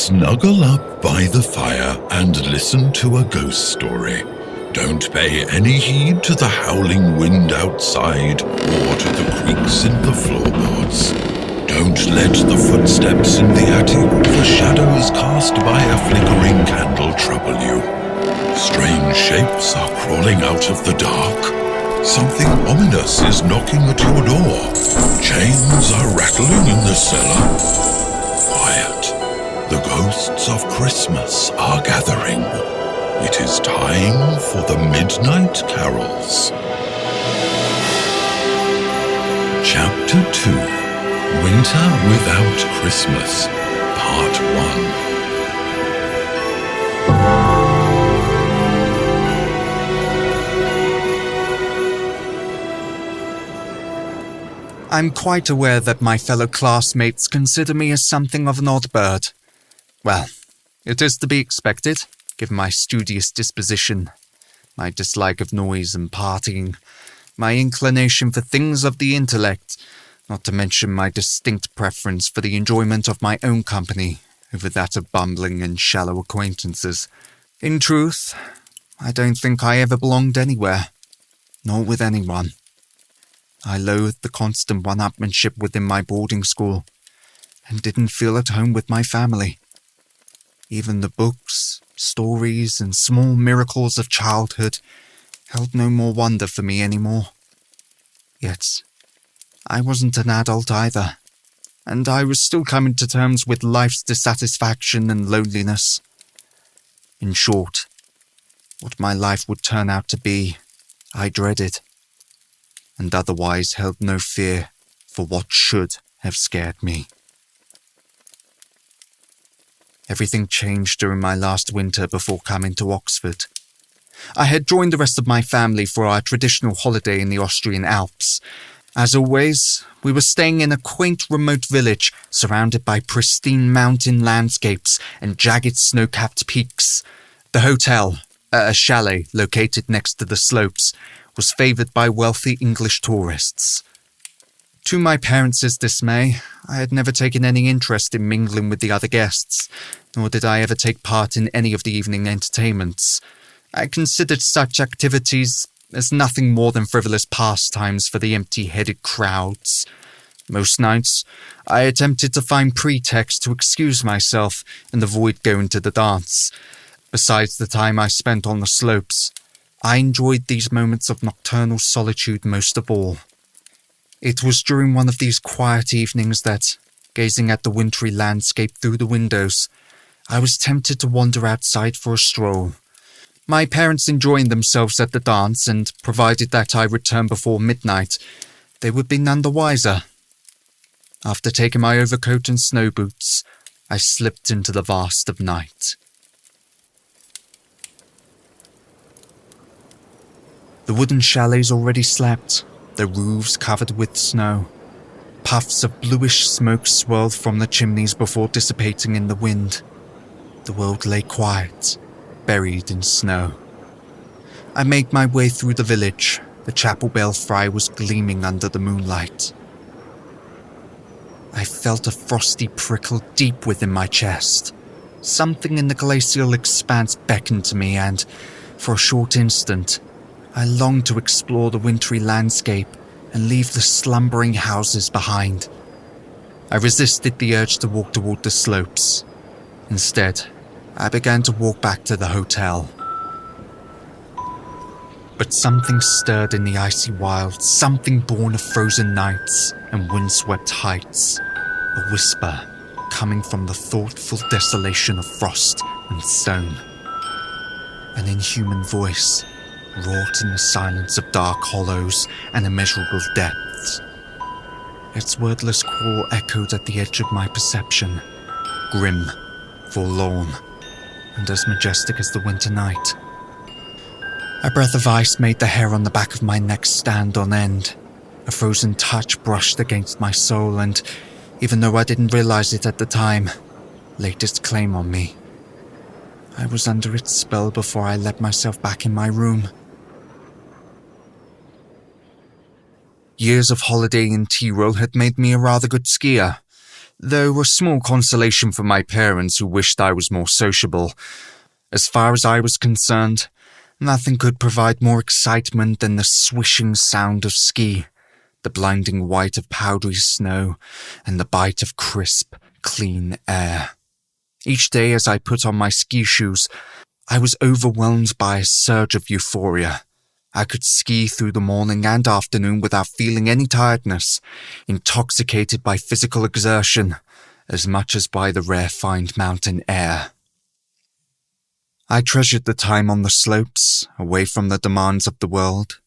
Snuggle up by the fire and listen to a ghost story. Don't pay any heed to the howling wind outside or to the creaks in the floorboards. Don't let the footsteps in the attic or the shadows cast by a flickering candle trouble you. Strange shapes are crawling out of the dark. Something ominous is knocking at your door. Chains are rattling in the cellar. Quiet. The ghosts of Christmas are gathering. It is time for the midnight carols. Chapter 2: Winter Without Christmas, Part 1. I'm quite aware that my fellow classmates consider me as something of an odd bird. Well, it is to be expected, given my studious disposition, my dislike of noise and partying, my inclination for things of the intellect, not to mention my distinct preference for the enjoyment of my own company over that of bumbling and shallow acquaintances. In truth, I don't think I ever belonged anywhere, nor with anyone. I loathed the constant one-upmanship within my boarding school, and didn't feel at home with my family. Even the books, stories, and small miracles of childhood held no more wonder for me anymore. Yet, I wasn't an adult either, and I was still coming to terms with life's dissatisfaction and loneliness. In short, what my life would turn out to be, I dreaded, and otherwise held no fear for what should have scared me. Everything changed during my last winter before coming to Oxford. I had joined the rest of my family for our traditional holiday in the Austrian Alps. As always, we were staying in a quaint remote village surrounded by pristine mountain landscapes and jagged snow-capped peaks. The hotel, a chalet located next to the slopes, was favoured by wealthy English tourists. To my parents' dismay, I had never taken any interest in mingling with the other guests, nor did I ever take part in any of the evening entertainments. I considered such activities as nothing more than frivolous pastimes for the empty-headed crowds. Most nights, I attempted to find pretext to excuse myself and avoid going to the dance. Besides the time I spent on the slopes, I enjoyed these moments of nocturnal solitude most of all. It was during one of these quiet evenings that, gazing at the wintry landscape through the windows, I was tempted to wander outside for a stroll. My parents enjoying themselves at the dance, and provided that I returned before midnight, they would be none the wiser. After taking my overcoat and snow boots, I slipped into the vast of night. The wooden chalets already slept, their roofs covered with snow. Puffs of bluish smoke swirled from the chimneys before dissipating in the wind. The world lay quiet, buried in snow. I made my way through the village. The chapel belfry was gleaming under the moonlight. I felt a frosty prickle deep within my chest. Something in the glacial expanse beckoned to me, and, for a short instant, I longed to explore the wintry landscape and leave the slumbering houses behind. I resisted the urge to walk toward the slopes. Instead, I began to walk back to the hotel. But something stirred in the icy wilds, something born of frozen nights and windswept heights. A whisper coming from the thoughtful desolation of frost and stone. An inhuman voice, wrought in the silence of dark hollows and immeasurable depths. Its wordless call echoed at the edge of my perception, grim, forlorn, and as majestic as the winter night. A breath of ice made the hair on the back of my neck stand on end. A frozen touch brushed against my soul, and, even though I didn't realize it at the time, laid its claim on me. I was under its spell before I let myself back in my room. Years of holiday in Tyrol had made me a rather good skier. Though a small consolation for my parents who wished I was more sociable. As far as I was concerned, nothing could provide more excitement than the swishing sound of ski, the blinding white of powdery snow, and the bite of crisp, clean air. Each day as I put on my ski shoes, I was overwhelmed by a surge of euphoria. I could ski through the morning and afternoon without feeling any tiredness, intoxicated by physical exertion, as much as by the rarefied mountain air. I treasured the time on the slopes, away from the demands of the world,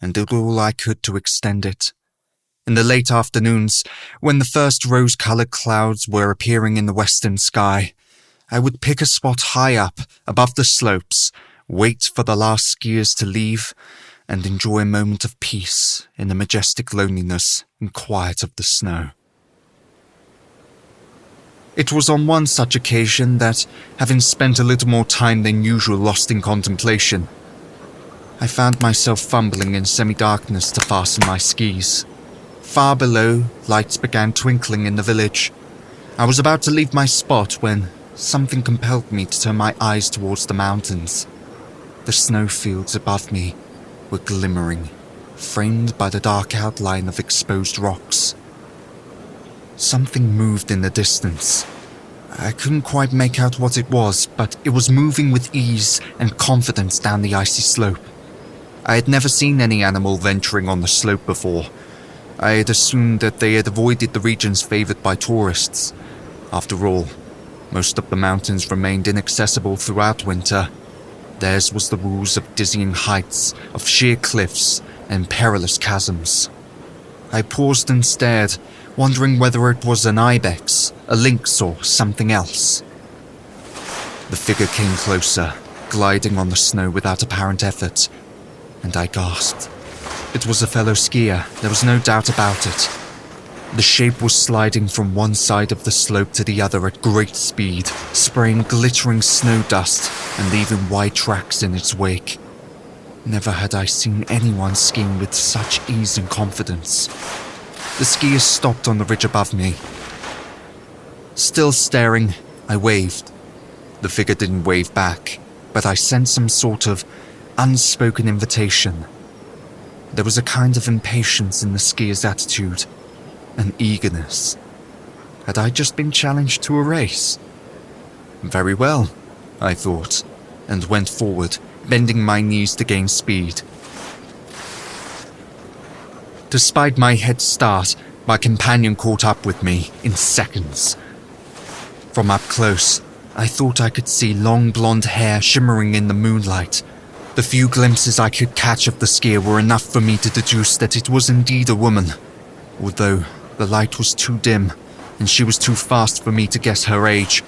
and did all I could to extend it. In the late afternoons, when the first rose-coloured clouds were appearing in the western sky, I would pick a spot high up, above the slopes, wait for the last skiers to leave, and enjoy a moment of peace in the majestic loneliness and quiet of the snow. It was on one such occasion that, having spent a little more time than usual lost in contemplation, I found myself fumbling in semi-darkness to fasten my skis. Far below, lights began twinkling in the village. I was about to leave my spot when something compelled me to turn my eyes towards the mountains. The snowfields above me were glimmering, framed by the dark outline of exposed rocks. Something moved in the distance. I couldn't quite make out what it was, but it was moving with ease and confidence down the icy slope. I had never seen any animal venturing on the slope before. I had assumed that they had avoided the regions favoured by tourists. After all, most of the mountains remained inaccessible throughout winter. Theirs was the rules of dizzying heights, of sheer cliffs, and perilous chasms. I paused and stared, wondering whether it was an ibex, a lynx, or something else. The figure came closer, gliding on the snow without apparent effort, and I gasped. It was a fellow skier, there was no doubt about it. The shape was sliding from one side of the slope to the other at great speed, spraying glittering snow dust and leaving wide tracks in its wake. Never had I seen anyone skiing with such ease and confidence. The skiers stopped on the ridge above me. Still staring, I waved. The figure didn't wave back, but I sensed some sort of unspoken invitation. There was a kind of impatience in the skier's attitude, an eagerness. Had I just been challenged to a race? Very well, I thought, and went forward, bending my knees to gain speed. Despite my head start, my companion caught up with me in seconds. From up close, I thought I could see long blonde hair shimmering in the moonlight. The few glimpses I could catch of the skier were enough for me to deduce that it was indeed a woman, although the light was too dim and she was too fast for me to guess her age.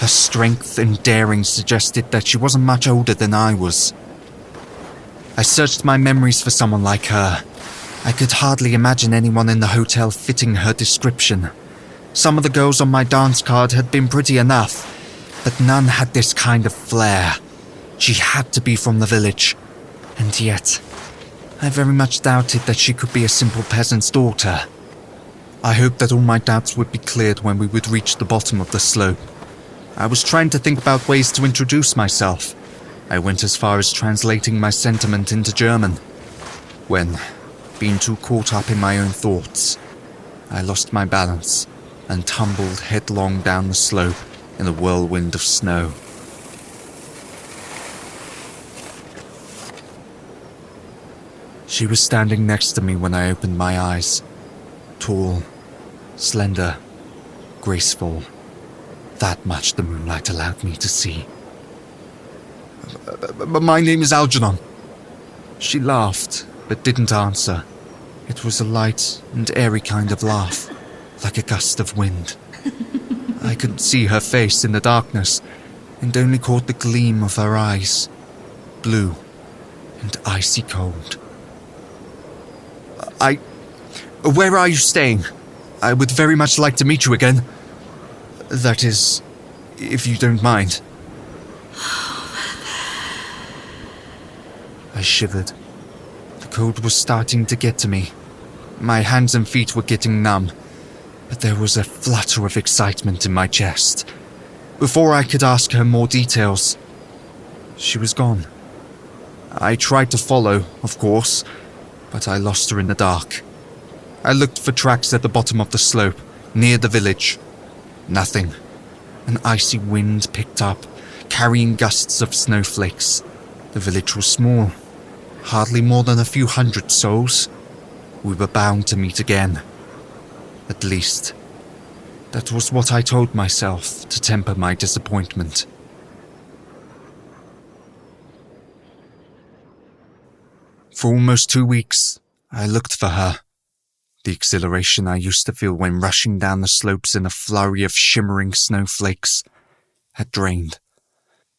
Her strength and daring suggested that she wasn't much older than I was. I searched my memories for someone like her. I could hardly imagine anyone in the hotel fitting her description. Some of the girls on my dance card had been pretty enough, but none had this kind of flair. She had to be from the village, and yet I very much doubted that she could be a simple peasant's daughter. I hoped that all my doubts would be cleared when we would reach the bottom of the slope. I was trying to think about ways to introduce myself. I went as far as translating my sentiment into German, when, being too caught up in my own thoughts, I lost my balance and tumbled headlong down the slope in a whirlwind of snow. She was standing next to me when I opened my eyes. Tall, slender, graceful. That much the moonlight allowed me to see. My name is Algernon. She laughed, but didn't answer. It was a light and airy kind of laugh, like a gust of wind. I couldn't see her face in the darkness, and only caught the gleam of her eyes, blue and icy cold. Where are you staying? I would very much like to meet you again. That is, if you don't mind. I shivered. The cold was starting to get to me. My hands and feet were getting numb. but there was a flutter of excitement in my chest. Before I could ask her more details, she was gone. I tried to follow, of course, but I lost her in the dark. I looked for tracks at the bottom of the slope, near the village. Nothing. An icy wind picked up, carrying gusts of snowflakes. The village was small, hardly more than a few hundred souls. We were bound to meet again. At least, that was what I told myself to temper my disappointment. For almost 2 weeks, I looked for her. The exhilaration I used to feel when rushing down the slopes in a flurry of shimmering snowflakes had drained.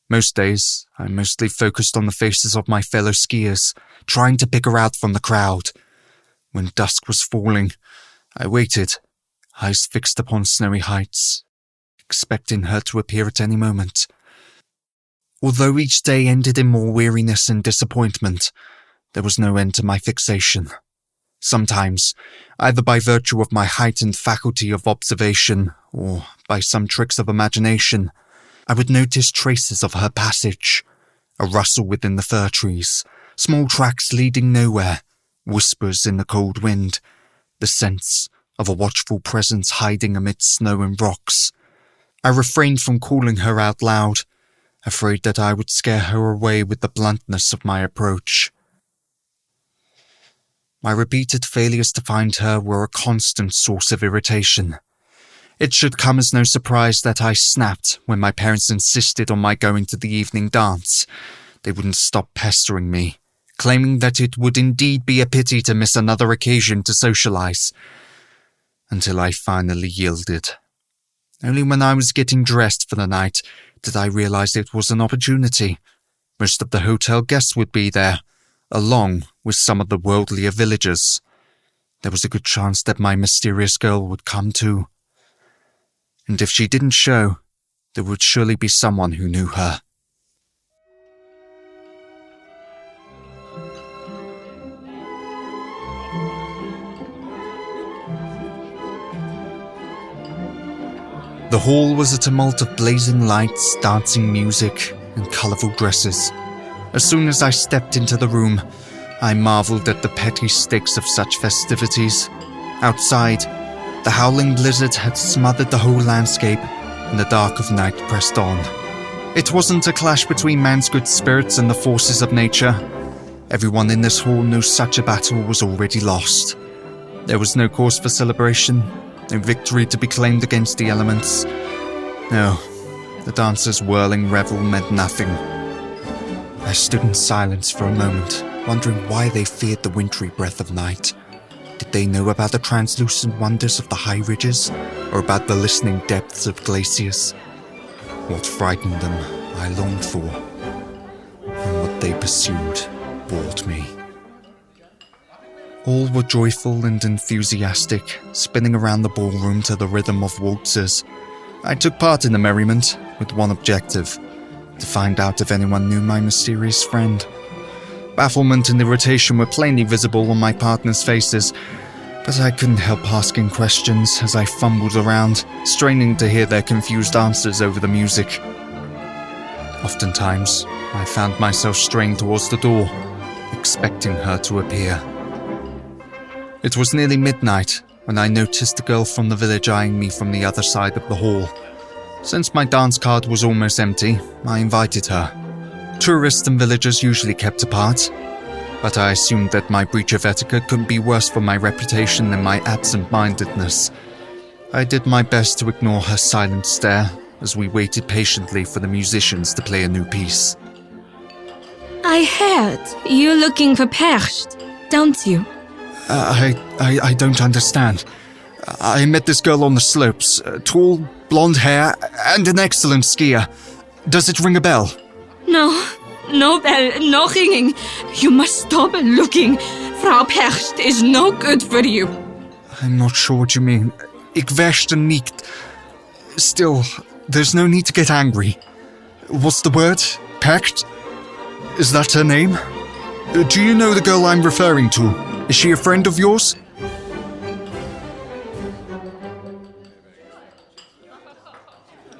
Most days, I mostly focused on the faces of my fellow skiers, trying to pick her out from the crowd. When dusk was falling, I waited, eyes fixed upon snowy heights, expecting her to appear at any moment. Although each day ended in more weariness and disappointment, there was no end to my fixation. Sometimes, either by virtue of my heightened faculty of observation or by some tricks of imagination, I would notice traces of her passage, a rustle within the fir trees, small tracks leading nowhere, whispers in the cold wind, the sense of a watchful presence hiding amidst snow and rocks. I refrained from calling her out loud, afraid that I would scare her away with the bluntness of my approach. My repeated failures to find her were a constant source of irritation. It should come as no surprise that I snapped when my parents insisted on my going to the evening dance. They wouldn't stop pestering me, claiming that it would indeed be a pity to miss another occasion to socialize. Until I finally yielded. Only when I was getting dressed for the night did I realize it was an opportunity. Most of the hotel guests would be there, along with some of the worldlier villagers. There was a good chance that my mysterious girl would come too. And if she didn't show, there would surely be someone who knew her. The hall was a tumult of blazing lights, dancing music, and colourful dresses. As soon as I stepped into the room, I marvelled at the petty stakes of such festivities. Outside, the howling blizzard had smothered the whole landscape, and the dark of night pressed on. It wasn't a clash between man's good spirits and the forces of nature. Everyone in this hall knew such a battle was already lost. There was no cause for celebration, no victory to be claimed against the elements. No, the dancers' whirling revel meant nothing. I stood in silence for a moment, wondering why they feared the wintry breath of night. Did they know about the translucent wonders of the high ridges, or about the listening depths of glaciers? What frightened them, I longed for, and what they pursued bored me. All were joyful and enthusiastic, spinning around the ballroom to the rhythm of waltzes. I took part in the merriment, with one objective: to find out if anyone knew my mysterious friend. Bafflement and irritation were plainly visible on my partner's faces, but I couldn't help asking questions as I fumbled around, straining to hear their confused answers over the music. Oftentimes, I found myself straying towards the door, expecting her to appear. It was nearly midnight when I noticed a girl from the village eyeing me from the other side of the hall. Since my dance card was almost empty, I invited her. Tourists and villagers usually kept apart, but I assumed that my breach of etiquette couldn't be worse for my reputation than my absent-mindedness. I did my best to ignore her silent stare as we waited patiently for the musicians to play a new piece. I heard you're looking for Percht, don't you? I don't understand. I met this girl on the slopes, tall, blonde hair, and an excellent skier. Does it ring a bell? No bell, no ringing. You must stop looking. Frau Percht is no good for you. I'm not sure what you mean. Ik weste niet. Still, there's no need to get angry. What's the word? Percht? Is that her name? Do you know the girl I'm referring to? Is she a friend of yours?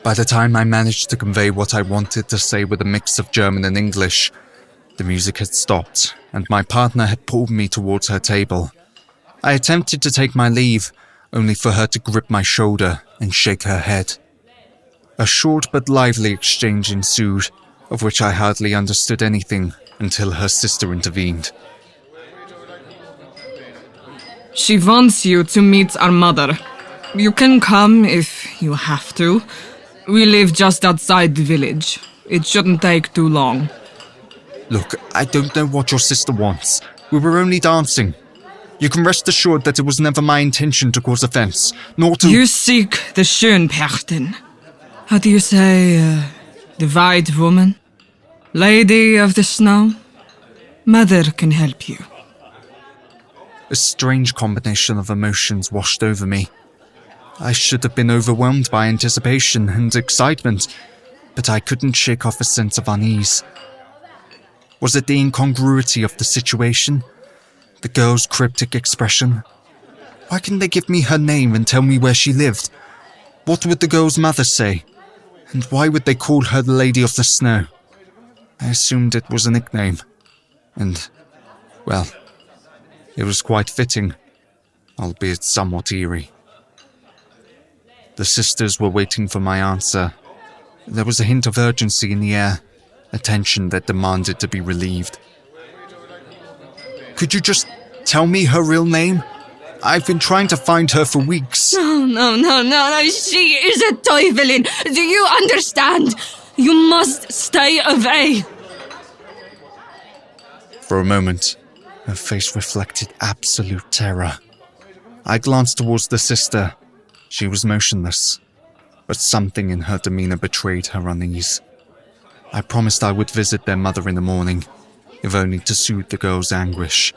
By the time I managed to convey what I wanted to say with a mix of German and English, the music had stopped, and my partner had pulled me towards her table. I attempted to take my leave, only for her to grip my shoulder and shake her head. A short but lively exchange ensued, of which I hardly understood anything until her sister intervened. She wants you to meet our mother. You can come if you have to. We live just outside the village. It shouldn't take too long. Look, I don't know what your sister wants. We were only dancing. You can rest assured that it was never my intention to cause offense, nor to— You seek the Schönperchten. How do you say, the white woman? Lady of the snow? Mother can help you. A strange combination of emotions washed over me. I should have been overwhelmed by anticipation and excitement, but I couldn't shake off a sense of unease. Was it the incongruity of the situation? The girl's cryptic expression? Why couldn't they give me her name and tell me where she lived? What would the girl's mother say? And why would they call her the Lady of the Snow? I assumed it was a nickname. And, well, it was quite fitting, albeit somewhat eerie. The sisters were waiting for my answer. There was a hint of urgency in the air, a tension that demanded to be relieved. Could you just tell me her real name? I've been trying to find her for weeks. No. She is a Teufelin. Do you understand? You must stay away. For a moment, her face reflected absolute terror. I glanced towards the sister. She was motionless, but something in her demeanor betrayed her unease. I promised I would visit their mother in the morning, if only to soothe the girl's anguish.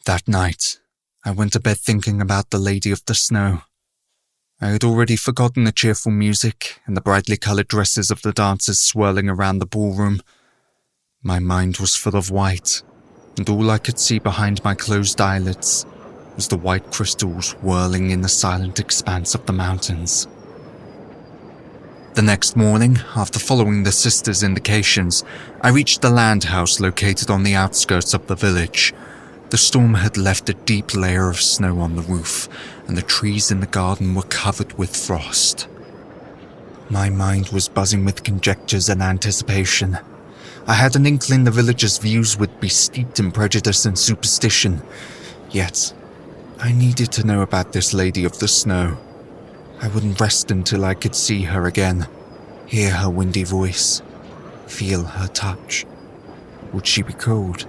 That night, I went to bed thinking about the Lady of the Snow. I had already forgotten the cheerful music and the brightly coloured dresses of the dancers swirling around the ballroom. My mind was full of white, and all I could see behind my closed eyelids was the white crystals whirling in the silent expanse of the mountains. The next morning, after following the sisters' indications, I reached the land house located on the outskirts of the village. The storm had left a deep layer of snow on the roof, and the trees in the garden were covered with frost. My mind was buzzing with conjectures and anticipation. I had an inkling the villagers' views would be steeped in prejudice and superstition, yet I needed to know about this Lady of the Snow. I wouldn't rest until I could see her again, hear her windy voice, feel her touch. Would she be cold?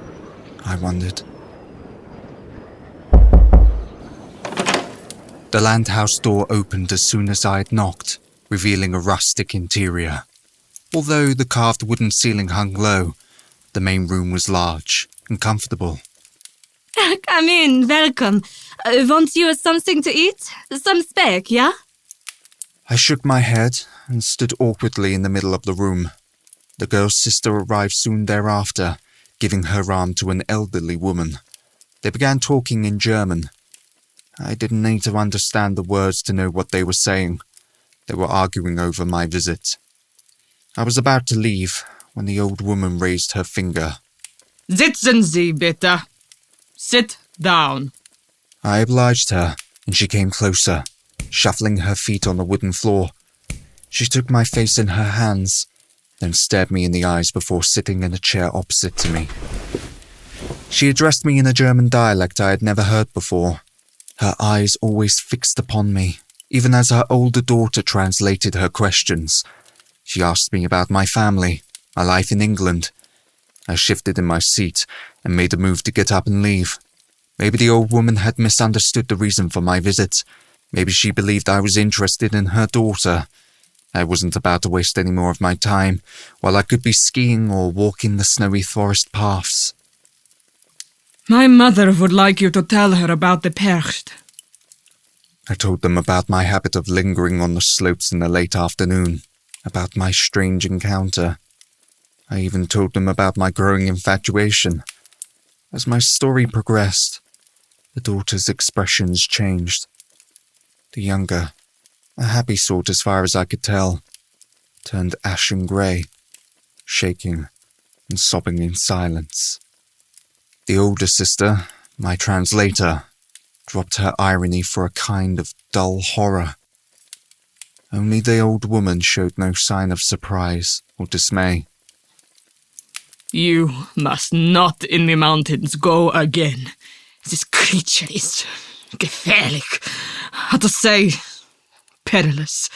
I wondered. The land house door opened as soon as I had knocked, revealing a rustic interior. Although the carved wooden ceiling hung low, the main room was large and comfortable. Come in, welcome. Want you something to eat? Some speck, yeah? I shook my head and stood awkwardly in the middle of the room. The girl's sister arrived soon thereafter, giving her arm to an elderly woman. They began talking in German. I didn't need to understand the words to know what they were saying. They were arguing over my visit. I was about to leave when the old woman raised her finger. Sitzen Sie, bitte. Sit down. I obliged her, and she came closer, shuffling her feet on the wooden floor. She took my face in her hands, then stared me in the eyes before sitting in a chair opposite to me. She addressed me in a German dialect I had never heard before, her eyes always fixed upon me, even as her older daughter translated her questions. She asked me about my family, my life in England. I shifted in my seat and made a move to get up and leave. Maybe the old woman had misunderstood the reason for my visit. Maybe she believed I was interested in her daughter. I wasn't about to waste any more of my time, while I could be skiing or walking the snowy forest paths. My mother would like you to tell her about the Percht. I told them about my habit of lingering on the slopes in the late afternoon, about my strange encounter. I even told them about my growing infatuation. As my story progressed, the daughter's expressions changed. The younger, A happy sort as far as I could tell, turned ashen grey, shaking and sobbing in silence. The older sister, my translator, dropped her irony for a kind of dull horror. Only the old woman showed no sign of surprise or dismay. You must not in the mountains go again. This creature is gefährlich. How to say? Perilous.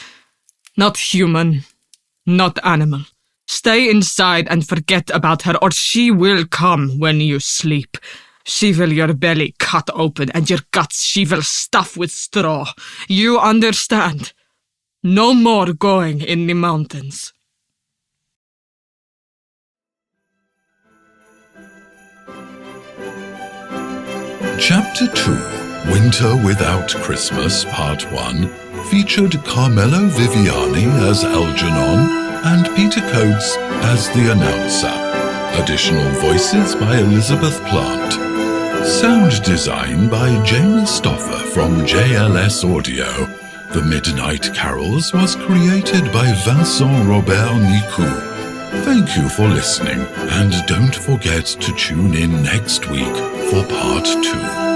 Not human, not animal. Stay inside and forget about her, or she will come when you sleep. She will your belly cut open, and your guts she will stuff with straw. You understand? No more going in the mountains. Chapter 2, Winter Without Christmas, Part 1, featured Carmelo Viviani as Algernon and Peter Coates as the announcer. Additional voices by Elizabeth Plant. Sound design by Jamie Stoffer from JLS Audio. The Midnight Carols was created by Vincent Robert Nicou. Thank you for listening, and don't forget to tune in next week for Part 2.